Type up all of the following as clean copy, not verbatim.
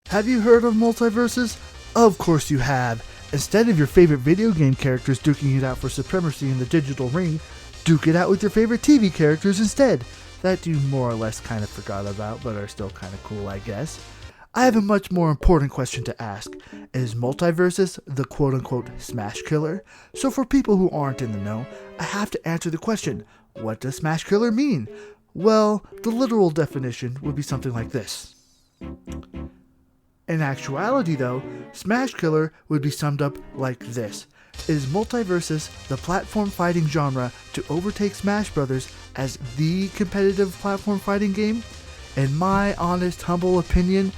Have you heard of Multiversus? Of course you have. Instead of your favorite video game characters duking it out for supremacy in the digital ring, duke it out with your favorite TV characters instead. That you more or less kind of forgot about, but are still kind of cool, I guess. I have a much more important question to ask. Is Multiversus the quote-unquote Smash Killer? So for people who aren't in the know, I have to answer the question, what does Smash Killer mean? Well, the literal definition would be something like this. In actuality though, Smash Killer would be summed up like this. Is Multiversus the platform fighting genre to overtake Smash Bros. As the competitive platform fighting game? In my honest, humble opinion,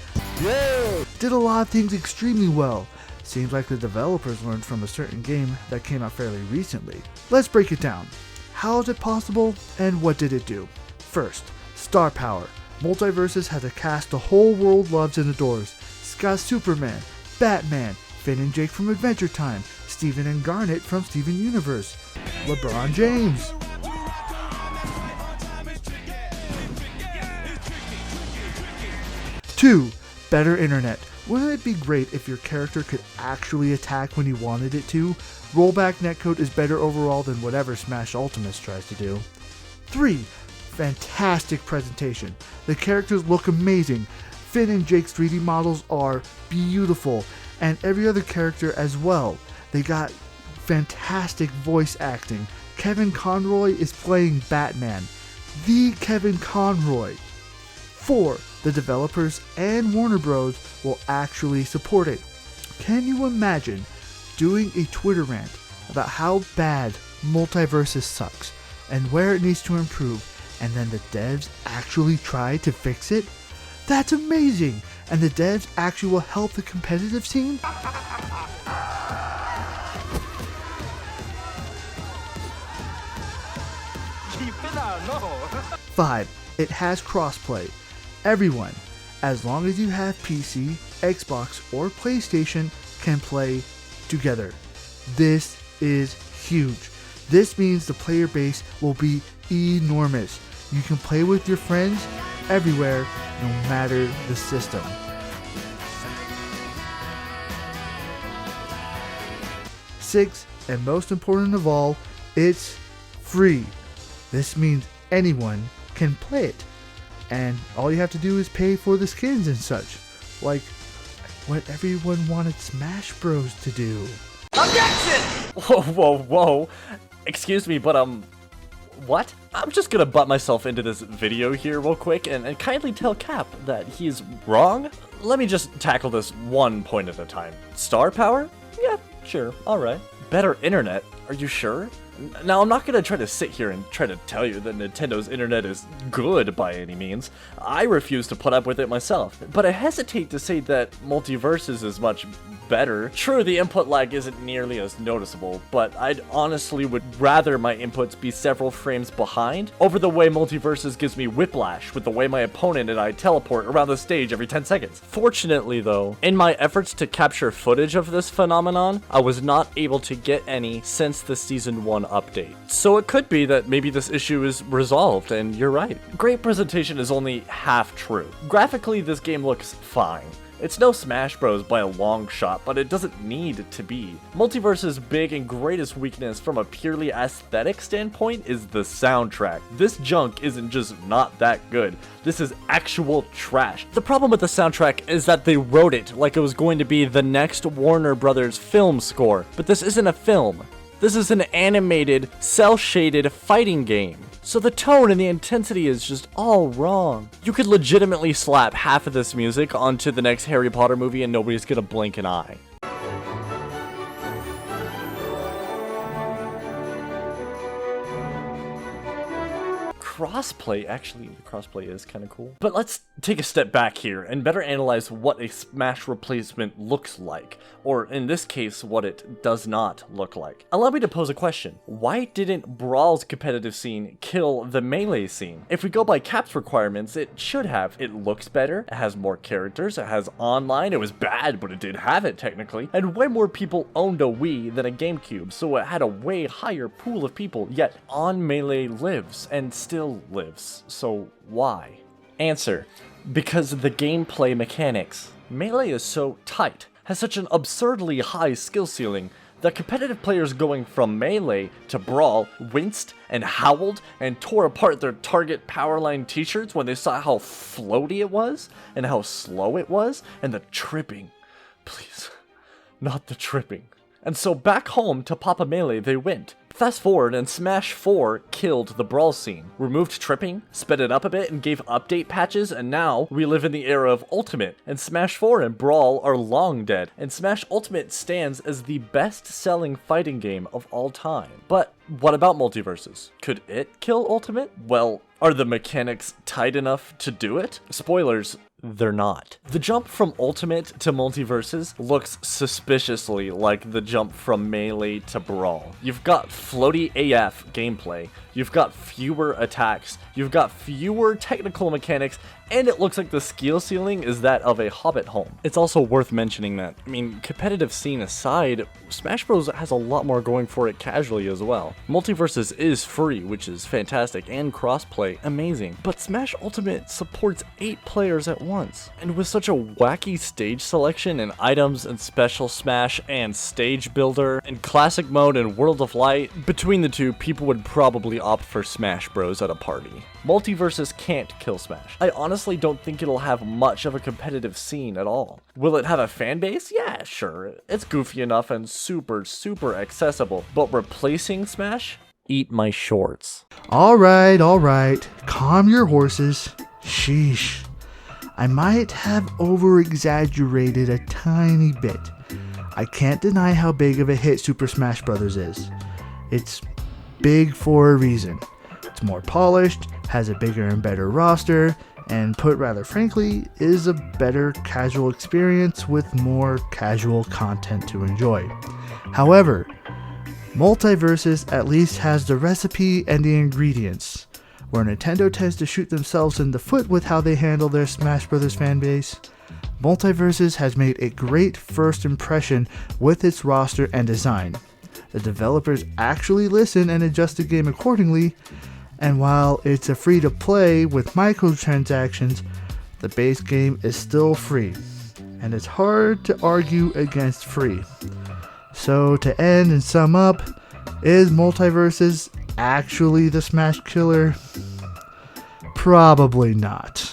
did a lot of things extremely well. Seems like the developers learned from a certain game that came out fairly recently. Let's break it down. How is it possible, and what did it do? First, star power. Multiversus has a cast the whole world loves and adores. It's got Superman, Batman, Finn and Jake from Adventure Time, Steven and Garnet from Steven Universe, LeBron James. Two, better internet. Wouldn't it be great if your character could actually attack when you wanted it to? Rollback netcode is better overall than whatever Smash Ultimates tries to do. 3. Fantastic presentation. The characters look amazing. Finn and Jake's 3D models are beautiful, and every other character as well. They got fantastic voice acting. Kevin Conroy is playing Batman. The Kevin Conroy. 4. The developers and Warner Bros. Will actually support it. Can you imagine doing a Twitter rant about how bad Multiversus sucks and where it needs to improve, and then the devs actually try to fix it? That's amazing! And the devs actually will help the competitive scene? 5. It has crossplay. Everyone, as long as you have PC, Xbox, or PlayStation, can play together. This is huge. This means the player base will be enormous. You can play with your friends everywhere, no matter the system. 6, and most important of all, it's free. This means anyone can play it. And all you have to do is pay for the skins and such. Like what everyone wanted Smash Bros. To do. Objection! Whoa. Excuse me, but what? I'm just gonna butt myself into this video here real quick and kindly tell Cap that he's wrong. Let me just tackle this one point at a time. Star power? Yeah, sure, alright. Better internet? Are you sure? Now, I'm not gonna try to sit here and try to tell you that Nintendo's internet is good by any means. I refuse to put up with it myself, but I hesitate to say that Multiversus is much better. Sure, the input lag isn't nearly as noticeable, but I'd honestly would rather my inputs be several frames behind over the way Multiversus gives me whiplash with the way my opponent and I teleport around the stage every 10 seconds. Fortunately though, in my efforts to capture footage of this phenomenon, I was not able to get any since the Season 1 update. So it could be that maybe this issue is resolved, and you're right. Great presentation is only half true. Graphically, this game looks fine. It's no Smash Bros. By a long shot, but it doesn't need to be. Multiverse's big and greatest weakness from a purely aesthetic standpoint is the soundtrack. This junk isn't just not that good, this is actual trash. The problem with the soundtrack is that they wrote it like it was going to be the next Warner Brothers film score, but this isn't a film. This is an animated, cel-shaded fighting game. So the tone and the intensity is just all wrong. You could legitimately slap half of this music onto the next Harry Potter movie and nobody's gonna blink an eye. Crossplay is kind of cool. But let's take a step back here and better analyze what a Smash replacement looks like, or in this case, what it does not look like. Allow me to pose a question. Why didn't Brawl's competitive scene kill the Melee scene? If we go by Cap's requirements, it should have. It looks better, it has more characters, it has online, it was bad, but it did have it technically, and way more people owned a Wii than a GameCube, so it had a way higher pool of people, yet on Melee lives, and still lives. So why? Answer: because of the gameplay mechanics. Melee is so tight, has such an absurdly high skill ceiling, that competitive players going from Melee to Brawl winced and howled and tore apart their Target Powerline t-shirts when they saw how floaty it was, and how slow it was, and the tripping. Please, not the tripping. And so back home to Papa Melee they went. Fast forward and Smash 4 killed the Brawl scene, removed tripping, sped it up a bit and gave update patches, and now we live in the era of Ultimate, and Smash 4 and Brawl are long dead, and Smash Ultimate stands as the best-selling fighting game of all time. But what about Multiversus? Could it kill Ultimate? Well, are the mechanics tight enough to do it? Spoilers, they're not. The jump from Ultimate to Multiversus looks suspiciously like the jump from Melee to Brawl. You've got floaty AF gameplay, you've got fewer attacks, you've got fewer technical mechanics, and it looks like the skill ceiling is that of a Hobbit home. It's also worth mentioning that, competitive scene aside, Smash Bros. Has a lot more going for it casually as well. Multiversus is free, which is fantastic, and crossplay, amazing. But Smash Ultimate supports 8 players at once. And with such a wacky stage selection and items and special Smash and stage builder and classic mode and World of Light, between the two, people would probably opt for Smash Bros. At a party. Multiversus can't kill Smash. I honestly don't think it'll have much of a competitive scene at all. Will it have a fan base? Yeah, sure. It's goofy enough and super accessible. But replacing Smash? Eat my shorts. Alright. Calm your horses. Sheesh. I might have over-exaggerated a tiny bit. I can't deny how big of a hit Super Smash Bros. Is. It's big for a reason. It's more polished, has a bigger and better roster, and put rather frankly, is a better casual experience with more casual content to enjoy. However, Multiversus at least has the recipe and the ingredients. Where Nintendo tends to shoot themselves in the foot with how they handle their Smash Bros. Fanbase, Multiversus has made a great first impression with its roster and design. The developers actually listen and adjust the game accordingly, and while it's a free-to-play with microtransactions, the base game is still free, and it's hard to argue against free. So to end and sum up, is Multiversus actually the Smash killer? Probably not.